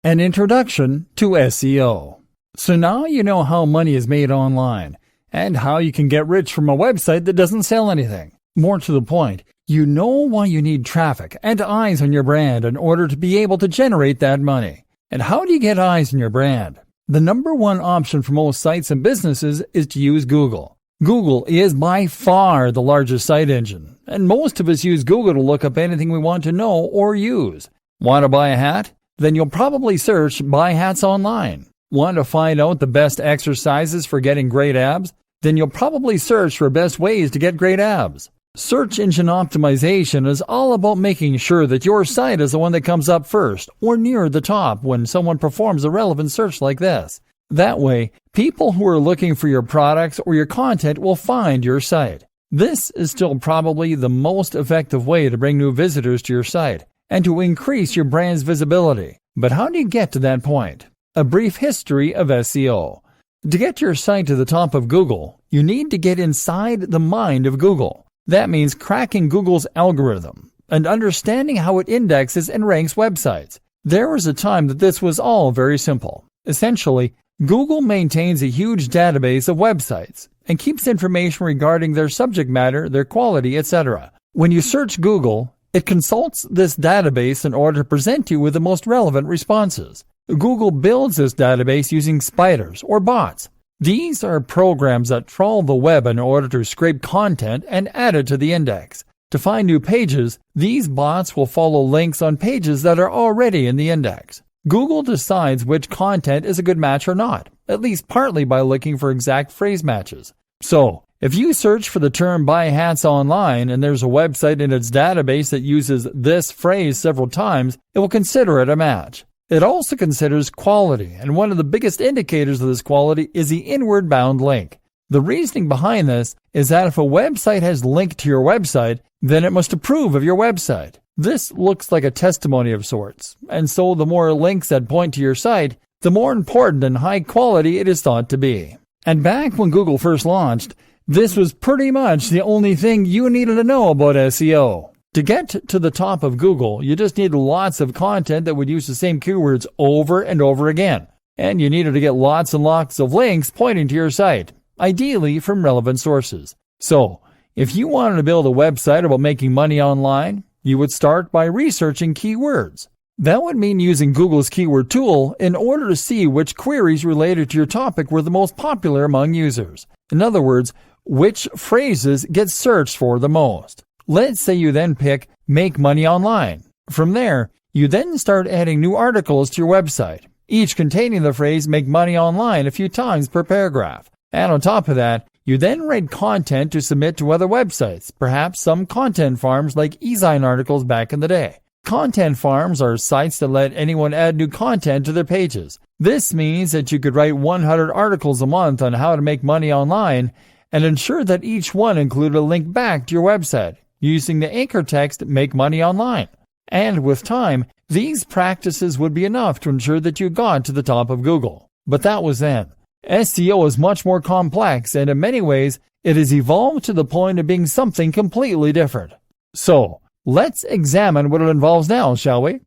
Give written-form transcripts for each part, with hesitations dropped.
An introduction to SEO. So now you know how money is made online and how you can get rich from a website that doesn't sell anything. More to the point, you know why you need traffic and eyes on your brand in order to be able to generate that money. And how do you get eyes on your brand? The number one option for most sites and businesses is to use Google. Google is by far the largest site engine, and most of us use Google to look up anything we want to know or use. Want to buy a hat? Then you'll probably search Buy Hats online. Want to find out the best exercises for getting great abs? Then you'll probably search for best ways to get great abs. Search engine optimization is all about making sure that your site is the one that comes up first or near the top when someone performs a relevant search like this. That way, people who are looking for your products or your content will find your site. This is still probably the most effective way to bring new visitors to your site and to increase your brand's visibility. But how do you get to that point? A brief history of SEO. To get your site to the top of Google, you need to get inside the mind of Google. That means cracking Google's algorithm and understanding how it indexes and ranks websites. There was a time that this was all very simple. Essentially, Google maintains a huge database of websites and keeps information regarding their subject matter, their quality, etc. When you search Google, it consults this database in order to present you with the most relevant responses. Google builds this database using spiders or bots. These are programs that trawl the web in order to scrape content and add it to the index. To find new pages, these bots will follow links on pages that are already in the index. Google decides which content is a good match or not, at least partly by looking for exact phrase matches. So, if you search for the term buy hats online and there's a website in its database that uses this phrase several times, it will consider it a match. It also considers quality, and one of the biggest indicators of this quality is the inward bound link. The reasoning behind this is that if a website has linked to your website, then it must approve of your website. This looks like a testimony of sorts, and so the more links that point to your site, the more important and high quality it is thought to be. And back when Google first launched, this was pretty much the only thing you needed to know about SEO. To get to the top of Google, you just needed lots of content that would use the same keywords over and over again. And you needed to get lots and lots of links pointing to your site, ideally from relevant sources. So, if you wanted to build a website about making money online, you would start by researching keywords. That would mean using Google's keyword tool in order to see which queries related to your topic were the most popular among users. In other words, which phrases get searched for the most. Let's say you then pick Make Money Online. From there, you then start adding new articles to your website, each containing the phrase Make Money Online a few times per paragraph. And on top of that, you then write content to submit to other websites, perhaps some content farms like eZine articles back in the day. Content farms are sites that let anyone add new content to their pages. This means that you could write 100 articles a month on how to make money online and ensure that each one included a link back to your website, using the anchor text Make Money Online. And with time, these practices would be enough to ensure that you got to the top of Google. But that was then. SEO is much more complex, and in many ways, it has evolved to the point of being something completely different. So, let's examine what it involves now, shall we?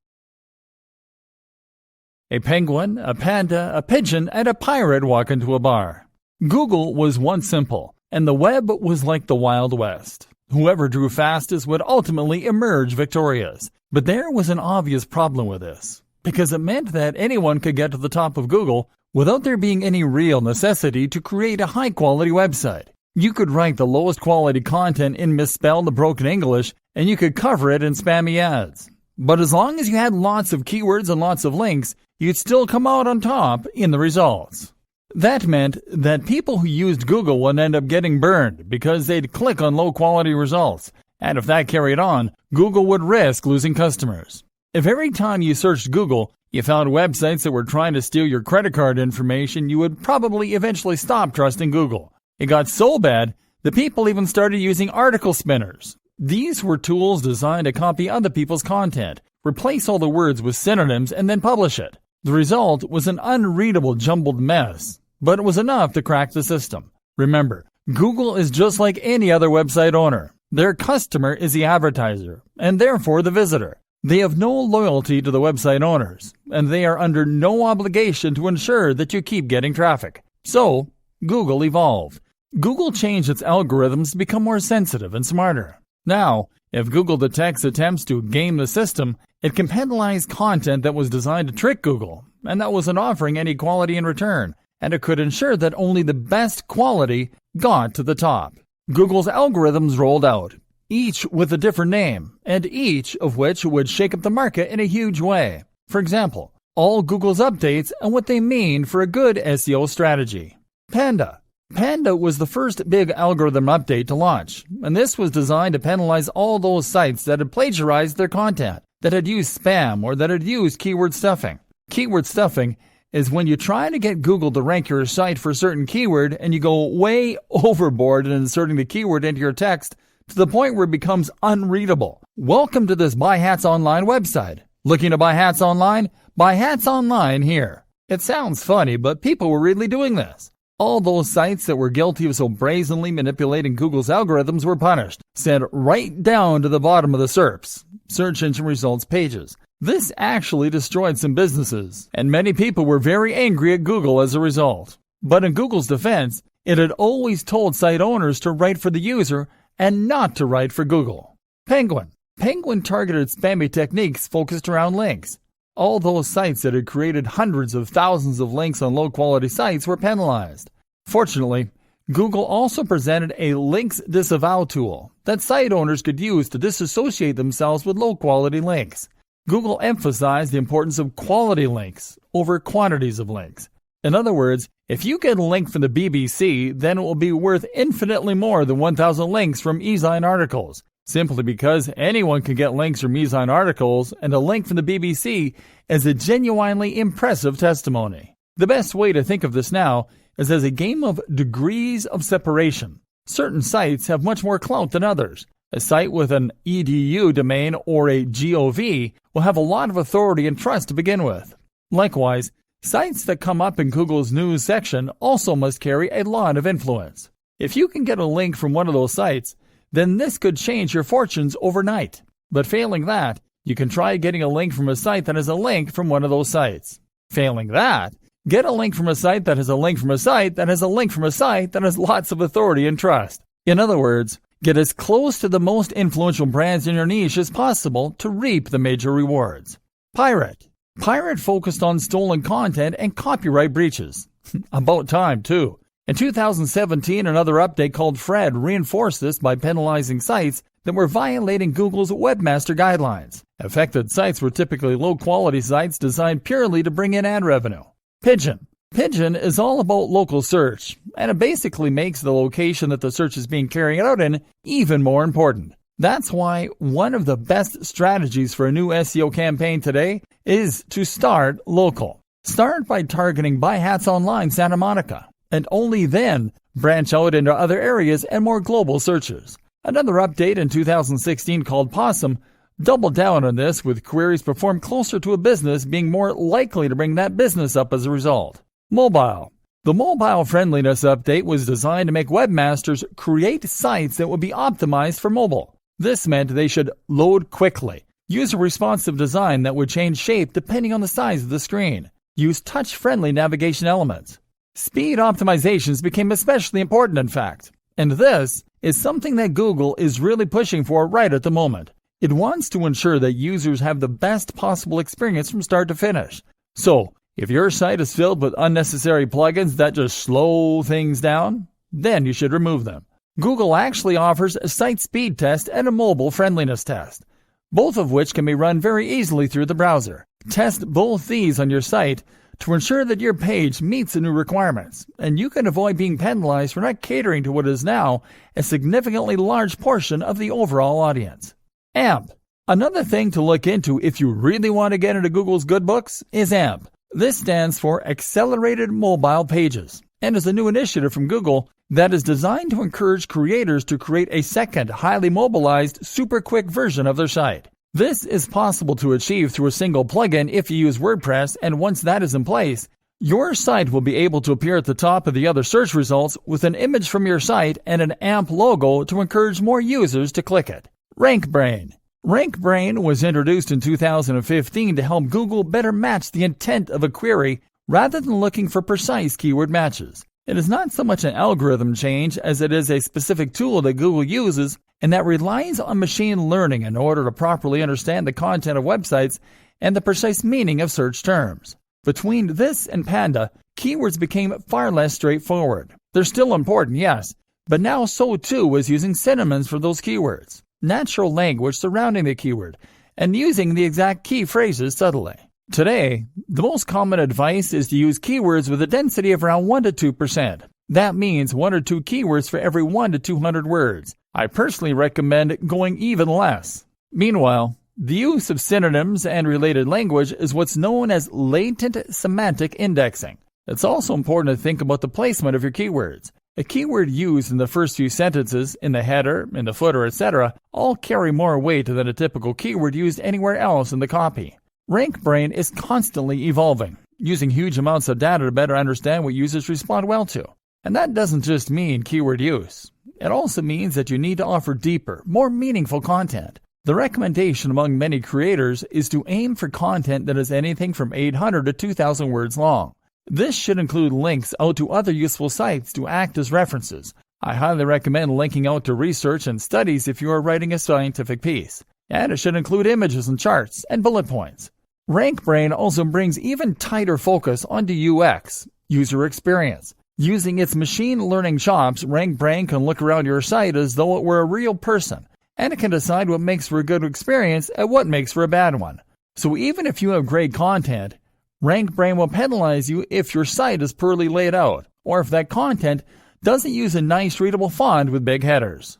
A penguin, a panda, a pigeon, and a pirate walk into a bar. Google was once simple, and the web was like the Wild West. Whoever drew fastest would ultimately emerge victorious. But there was an obvious problem with this, because it meant that anyone could get to the top of Google without there being any real necessity to create a high-quality website. You could write the lowest quality content in misspelled, broken English, and you could cover it in spammy ads. But as long as you had lots of keywords and lots of links, you'd still come out on top in the results. That meant that people who used Google would end up getting burned because they'd click on low-quality results. And if that carried on, Google would risk losing customers. If every time you searched Google, you found websites that were trying to steal your credit card information, you would probably eventually stop trusting Google. It got so bad that people even started using article spinners. These were tools designed to copy other people's content, replace all the words with synonyms, and then publish it. The result was an unreadable jumbled mess, but it was enough to crack the system. Remember, Google is just like any other website owner. Their customer is the advertiser, and therefore the visitor. They have no loyalty to the website owners, and they are under no obligation to ensure that you keep getting traffic. So, Google evolved. Google changed its algorithms to become more sensitive and smarter. Now, if Google detects attempts to game the system, it can penalize content that was designed to trick Google, and that wasn't offering any quality in return, and it could ensure that only the best quality got to the top. Google's algorithms rolled out, each with a different name, and each of which would shake up the market in a huge way. For example, all Google's updates and what they mean for a good SEO strategy. Panda. Panda was the first big algorithm update to launch, and this was designed to penalize all those sites that had plagiarized their content, that had used spam, or that had used keyword stuffing. Keyword stuffing is when you try to get Google to rank your site for a certain keyword and you go way overboard in inserting the keyword into your text to the point where it becomes unreadable. Welcome to this Buy Hats Online website. Looking to buy hats online? Buy hats online here. It sounds funny, but people were really doing this. All those sites that were guilty of so brazenly manipulating Google's algorithms were punished, sent right down to the bottom of the SERPs, search engine results pages. This actually destroyed some businesses, and many people were very angry at Google as a result. But in Google's defense, it had always told site owners to write for the user and not to write for Google. Penguin. Penguin targeted spammy techniques focused around links. All those sites that had created hundreds of thousands of links on low-quality sites were penalized. Fortunately, Google also presented a links disavow tool that site owners could use to disassociate themselves with low-quality links. Google emphasized the importance of quality links over quantities of links. In other words, if you get a link from the BBC, then it will be worth infinitely more than 1,000 links from eZine articles, simply because anyone can get links from eZine articles, and a link from the BBC is a genuinely impressive testimony. The best way to think of this now is as a game of degrees of separation. Certain sites have much more clout than others. A site with an .edu domain or a .gov will have a lot of authority and trust to begin with. Likewise, sites that come up in Google's news section also must carry a lot of influence. If you can get a link from one of those sites, then this could change your fortunes overnight. But failing that, you can try getting a link from a site that has a link from one of those sites. Failing that, get a link from a site that has a link from a site that has a link from a site that has lots of authority and trust. In other words, get as close to the most influential brands in your niche as possible to reap the major rewards. Pirate. Pirate focused on stolen content and copyright breaches. About time, too. In 2017, another update called Fred reinforced this by penalizing sites that were violating Google's webmaster guidelines. Affected sites were typically low-quality sites designed purely to bring in ad revenue. Pigeon. Pigeon is all about local search, and it basically makes the location that the search is being carried out in even more important. That's why one of the best strategies for a new SEO campaign today is to start local. Start by targeting Buy Hats Online Santa Monica, and only then branch out into other areas and more global searches. Another update in 2016 called Possum doubled down on this, with queries performed closer to a business being more likely to bring that business up as a result. Mobile. The mobile friendliness update was designed to make webmasters create sites that would be optimized for mobile. This meant they should load quickly, use a responsive design that would change shape depending on the size of the screen, use touch-friendly navigation elements. Speed optimizations became especially important, in fact, and this is something that Google is really pushing for right at the moment. It wants to ensure that users have the best possible experience from start to finish. So, if your site is filled with unnecessary plugins that just slow things down, then you should remove them. Google actually offers a site speed test and a mobile friendliness test, both of which can be run very easily through the browser. Test both these on your site to ensure that your page meets the new requirements, and you can avoid being penalized for not catering to what is now a significantly large portion of the overall audience. AMP. Another thing to look into if you really want to get into Google's good books is AMP. This stands for Accelerated Mobile Pages, and is a new initiative from Google that is designed to encourage creators to create a second, highly mobilized, super quick version of their site. This is possible to achieve through a single plugin if you use WordPress, and once that is in place, your site will be able to appear at the top of the other search results with an image from your site and an AMP logo to encourage more users to click it. RankBrain. RankBrain was introduced in 2015 to help Google better match the intent of a query rather than looking for precise keyword matches. It is not so much an algorithm change as it is a specific tool that Google uses and that relies on machine learning in order to properly understand the content of websites and the precise meaning of search terms. Between this and Panda, keywords became far less straightforward. They're still important, yes, but now so too is using synonyms for those keywords, natural language surrounding the keyword, and using the exact key phrases subtly. Today, the most common advice is to use keywords with a density of around 1 to 2%. That means 1 or 2 keywords for every 1 to 200 words. I personally recommend going even less. Meanwhile, the use of synonyms and related language is what's known as latent semantic indexing. It's also important to think about the placement of your keywords. A keyword used in the first few sentences, in the header, in the footer, etc., all carry more weight than a typical keyword used anywhere else in the copy. RankBrain is constantly evolving, using huge amounts of data to better understand what users respond well to. And that doesn't just mean keyword use. It also means that you need to offer deeper, more meaningful content. The recommendation among many creators is to aim for content that is anything from 800 to 2,000 words long. This should include links out to other useful sites to act as references. I highly recommend linking out to research and studies if you are writing a scientific piece. And it should include images and charts and bullet points. RankBrain also brings even tighter focus onto UX, user experience. Using its machine learning chops, RankBrain can look around your site as though it were a real person, and it can decide what makes for a good experience and what makes for a bad one. So even if you have great content, RankBrain will penalize you if your site is poorly laid out, or if that content doesn't use a nice readable font with big headers.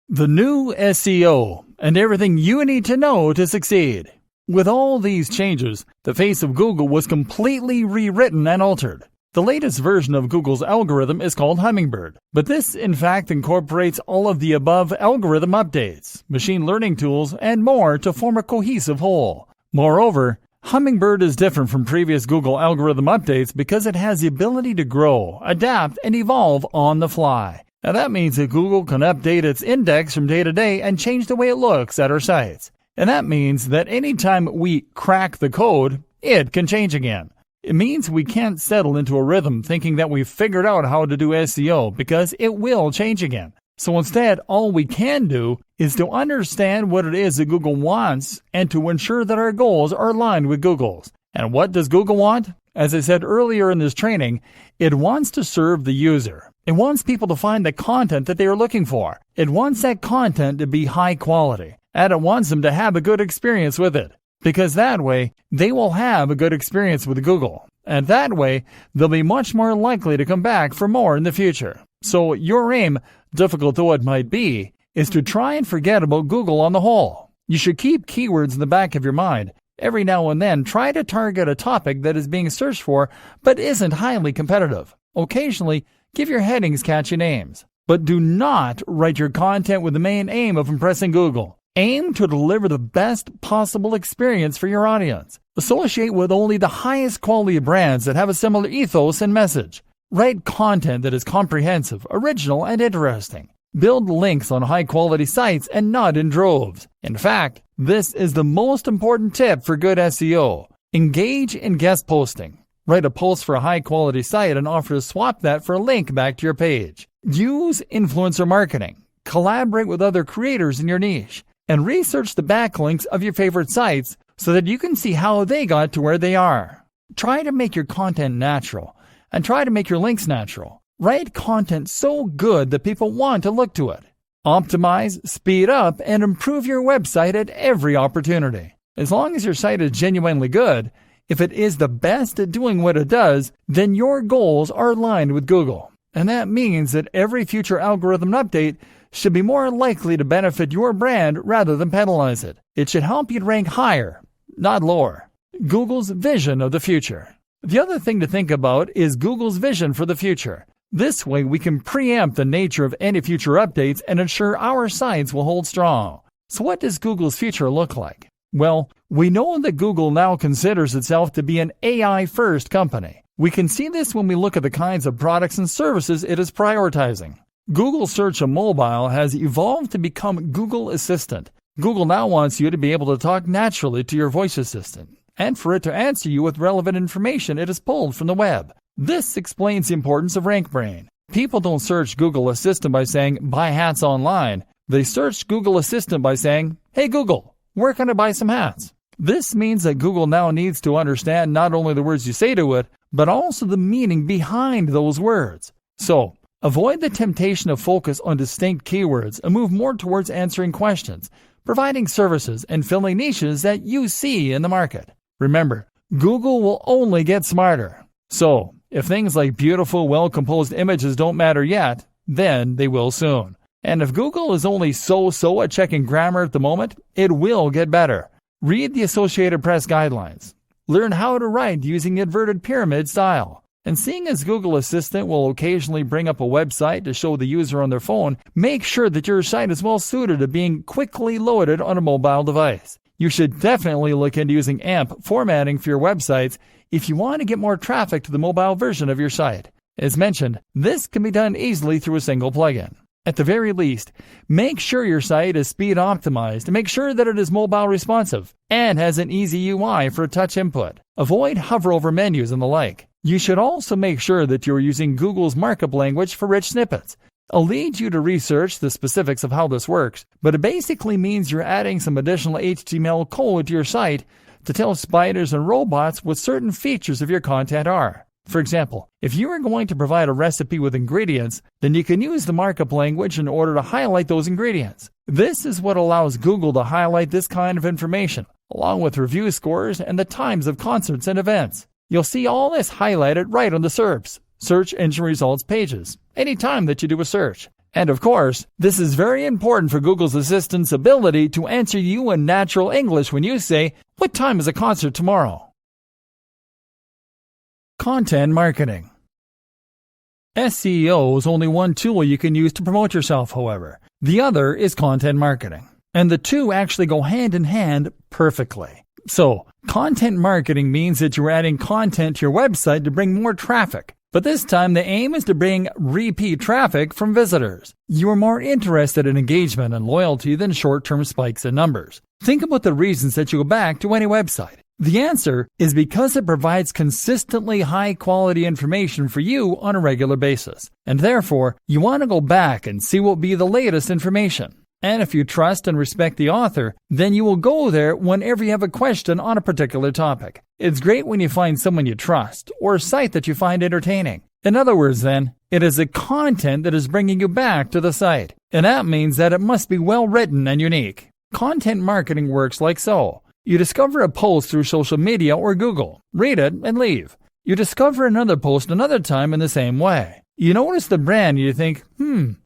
The new SEO, and everything you need to know to succeed. With all these changes, the face of Google was completely rewritten and altered. The latest version of Google's algorithm is called Hummingbird, but this in fact incorporates all of the above algorithm updates, machine learning tools, and more to form a cohesive whole. Moreover, Hummingbird is different from previous Google algorithm updates because it has the ability to grow, adapt, and evolve on the fly. Now that means that Google can update its index from day to day and change the way it looks at our sites. And that means that anytime we crack the code, it can change again. It means we can't settle into a rhythm thinking that we've figured out how to do SEO because it will change again. So instead, all we can do is to understand what it is that Google wants and to ensure that our goals are aligned with Google's. And what does Google want? As I said earlier in this training, it wants to serve the user. It wants people to find the content that they are looking for. It wants that content to be high quality. And it wants them to have a good experience with it. Because that way, they will have a good experience with Google. And that way, they'll be much more likely to come back for more in the future. So your aim, difficult though it might be, is to try and forget about Google on the whole. You should keep keywords in the back of your mind. Every now and then, try to target a topic that is being searched for but isn't highly competitive. Occasionally, give your headings catchy names. But do not write your content with the main aim of impressing Google. Aim to deliver the best possible experience for your audience. Associate with only the highest quality brands that have a similar ethos and message. Write content that is comprehensive, original, and interesting. Build links on high-quality sites and not in droves. In fact, this is the most important tip for good SEO. Engage in guest posting. Write a post for a high-quality site and offer to swap that for a link back to your page. Use influencer marketing. Collaborate with other creators in your niche. And research the backlinks of your favorite sites so that you can see how they got to where they are. Try to make your content natural, and try to make your links natural. Write content so good that people want to look to it. Optimize, speed up, and improve your website at every opportunity. As long as your site is genuinely good, if it is the best at doing what it does, then your goals are aligned with Google. And that means that every future algorithm update should be more likely to benefit your brand rather than penalize it. It should help you rank higher, not lower. Google's vision of the future. The other thing to think about is Google's vision for the future. This way we can preempt the nature of any future updates and ensure our sites will hold strong. So what does Google's future look like? Well, we know that Google now considers itself to be an AI-first company. We can see this when we look at the kinds of products and services it is prioritizing. Google Search on mobile has evolved to become Google Assistant. Google now wants you to be able to talk naturally to your voice assistant, and for it to answer you with relevant information it has pulled from the web. This explains the importance of RankBrain. People don't search Google Assistant by saying, buy hats online. They search Google Assistant by saying, hey Google, where can I buy some hats? This means that Google now needs to understand not only the words you say to it, but also the meaning behind those words. So, avoid the temptation to focus on distinct keywords and move more towards answering questions, providing services, and filling niches that you see in the market. Remember, Google will only get smarter. So, if things like beautiful, well-composed images don't matter yet, then they will soon. And if Google is only so-so at checking grammar at the moment, it will get better. Read the Associated Press guidelines. Learn how to write using the inverted pyramid style. And seeing as Google Assistant will occasionally bring up a website to show the user on their phone, make sure that your site is well suited to being quickly loaded on a mobile device. You should definitely look into using AMP formatting for your websites if you want to get more traffic to the mobile version of your site. As mentioned, this can be done easily through a single plugin. At the very least, make sure your site is speed optimized and make sure that it is mobile responsive and has an easy UI for touch input. Avoid hover over menus and the like. You should also make sure that you are using Google's markup language for rich snippets. I'll lead you to research the specifics of how this works, but it basically means you're adding some additional HTML code to your site to tell spiders and robots what certain features of your content are. For example, if you are going to provide a recipe with ingredients, then you can use the markup language in order to highlight those ingredients. This is what allows Google to highlight this kind of information, along with review scores and the times of concerts and events. You'll see all this highlighted right on the SERPs, Search Engine Results pages, anytime that you do a search. And of course, this is very important for Google's Assistant's ability to answer you in natural English when you say, what time is a concert tomorrow? Content marketing. SEO is only one tool you can use to promote yourself, however. The other is content marketing. And the two actually go hand in hand perfectly. So, content marketing means that you're adding content to your website to bring more traffic. But this time the aim is to bring repeat traffic from visitors. You are more interested in engagement and loyalty than short-term spikes in numbers. Think about the reasons that you go back to any website. The answer is because it provides consistently high-quality information for you on a regular basis. And therefore, you want to go back and see what will be the latest information. And if you trust and respect the author, then you will go there whenever you have a question on a particular topic. It's great when you find someone you trust or a site that you find entertaining. In other words, then, it is the content that is bringing you back to the site. And that means that it must be well written and unique. Content marketing works like so. You discover a post through social media or Google, read it, and leave. You discover another post another time in the same way. You notice the brand and you think,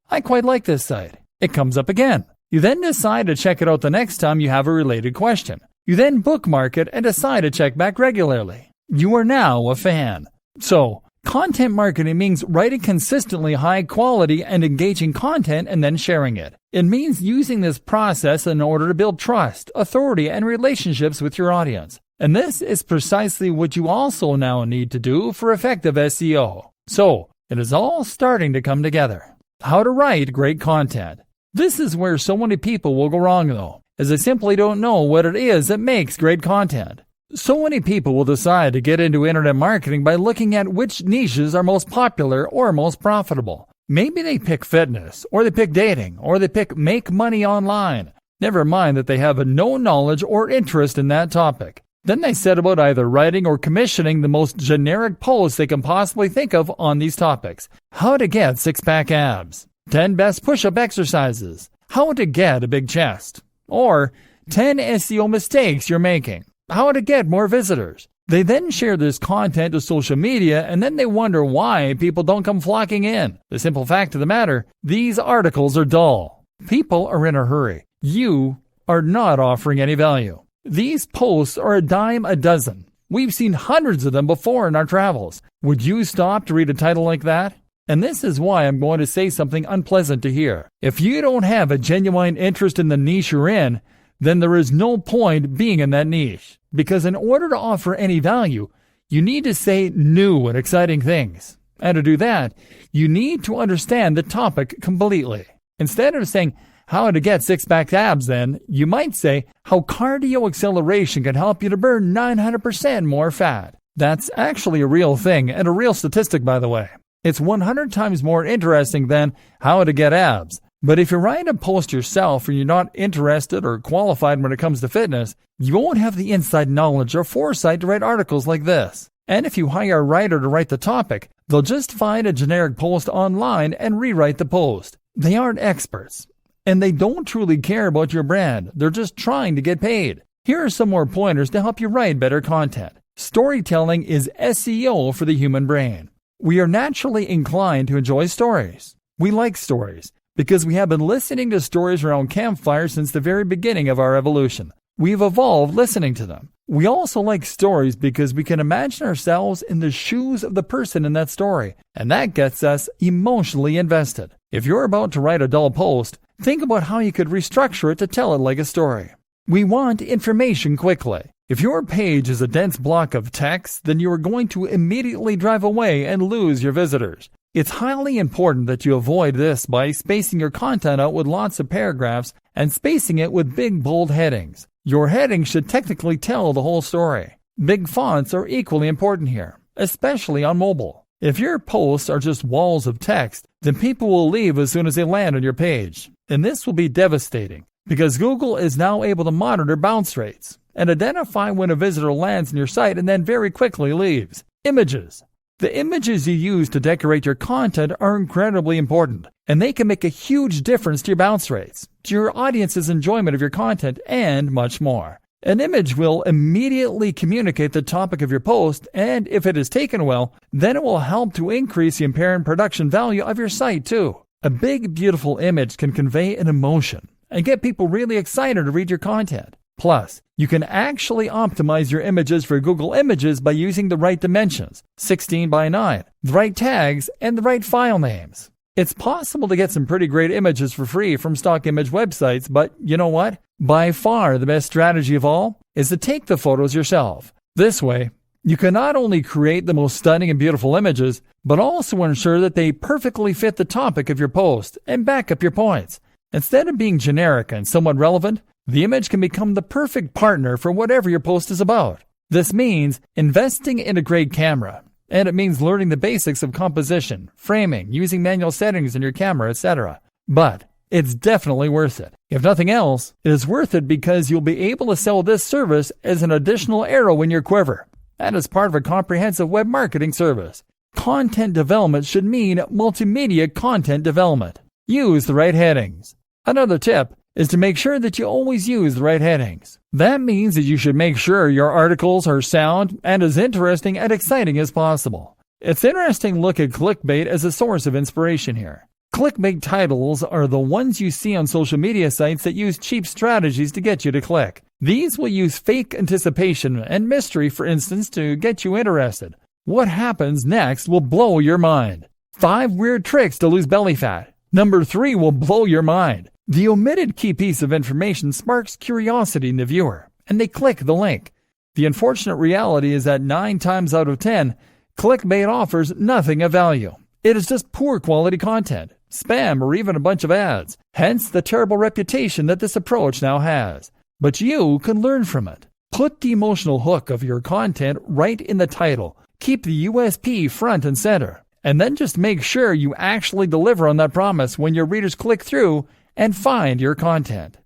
I quite like this site. It comes up again. You then decide to check it out the next time you have a related question. You then bookmark it and decide to check back regularly. You are now a fan. So, content marketing means writing consistently high quality and engaging content and then sharing it. It means using this process in order to build trust, authority, and relationships with your audience. And this is precisely what you also now need to do for effective SEO. So, it is all starting to come together. How to write great content. This is where so many people will go wrong though, as they simply don't know what it is that makes great content. So many people will decide to get into internet marketing by looking at which niches are most popular or most profitable. Maybe they pick fitness, or they pick dating, or they pick make money online. Never mind that they have no knowledge or interest in that topic. Then they set about either writing or commissioning the most generic posts they can possibly think of on these topics. How to get six-pack abs. 10 best push-up exercises. How to get a big chest. Or 10 SEO mistakes you're making. How to get more visitors. They then share this content to social media and then they wonder why people don't come flocking in. The simple fact of the matter, these articles are dull. People are in a hurry. You are not offering any value. These posts are a dime a dozen. We've seen hundreds of them before in our travels. Would you stop to read a title like that? And this is why I'm going to say something unpleasant to hear. If you don't have a genuine interest in the niche you're in, then there is no point being in that niche. Because in order to offer any value, you need to say new and exciting things. And to do that, you need to understand the topic completely. Instead of saying, how to get six-pack abs, then, you might say, how cardio acceleration can help you to burn 900% more fat. That's actually a real thing, and a real statistic, by the way. It's 100 times more interesting than how to get abs. But if you write a post yourself and you're not interested or qualified when it comes to fitness, you won't have the inside knowledge or foresight to write articles like this. And if you hire a writer to write the topic, they'll just find a generic post online and rewrite the post. They aren't experts, and they don't truly care about your brand. They're just trying to get paid. Here are some more pointers to help you write better content. Storytelling is SEO for the human brain. We are naturally inclined to enjoy stories. We like stories because we have been listening to stories around campfires since the very beginning of our evolution. We've evolved listening to them. We also like stories because we can imagine ourselves in the shoes of the person in that story, and that gets us emotionally invested. If you're about to write a dull post, think about how you could restructure it to tell it like a story. We want information quickly. If your page is a dense block of text, then you are going to immediately drive away and lose your visitors. It's highly important that you avoid this by spacing your content out with lots of paragraphs and spacing it with big, bold headings. Your heading should technically tell the whole story. Big fonts are equally important here, especially on mobile. If your posts are just walls of text, then people will leave as soon as they land on your page. And this will be devastating, because Google is now able to monitor bounce rates and identify when a visitor lands on your site and then very quickly leaves. Images. The images you use to decorate your content are incredibly important, and they can make a huge difference to your bounce rates, to your audience's enjoyment of your content, and much more. An image will immediately communicate the topic of your post, and if it is taken well, then it will help to increase the apparent production value of your site too. A big, beautiful image can convey an emotion and get people really excited to read your content. Plus, you can actually optimize your images for Google Images by using the right dimensions, 16 by 9, the right tags, and the right file names. It's possible to get some pretty great images for free from stock image websites, but you know what? By far the best strategy of all is to take the photos yourself. This way, you can not only create the most stunning and beautiful images, but also ensure that they perfectly fit the topic of your post and back up your points. Instead of being generic and somewhat relevant, the image can become the perfect partner for whatever your post is about. This means investing in a great camera, and it means learning the basics of composition, framing, using manual settings in your camera, etc. But it's definitely worth it. If nothing else, it is worth it because you'll be able to sell this service as an additional arrow in your quiver, and as part of a comprehensive web marketing service. Content development should mean multimedia content development. Use the right headings. Another tip is to make sure that you always use the right headings. That means that you should make sure your articles are sound and as interesting and exciting as possible. It's interesting to look at clickbait as a source of inspiration here. Clickbait titles are the ones you see on social media sites that use cheap strategies to get you to click. These will use fake anticipation and mystery, for instance, to get you interested. What happens next will blow your mind. 5 weird tricks to lose belly fat. Number 3 will blow your mind. The omitted key piece of information sparks curiosity in the viewer, and they click the link. The unfortunate reality is that 9 times out of 10, clickbait offers nothing of value. It is just poor quality content, spam, or even a bunch of ads. Hence the terrible reputation that this approach now has. But you can learn from it. Put the emotional hook of your content right in the title. Keep the USP front and center. And then just make sure you actually deliver on that promise when your readers click through and find your content.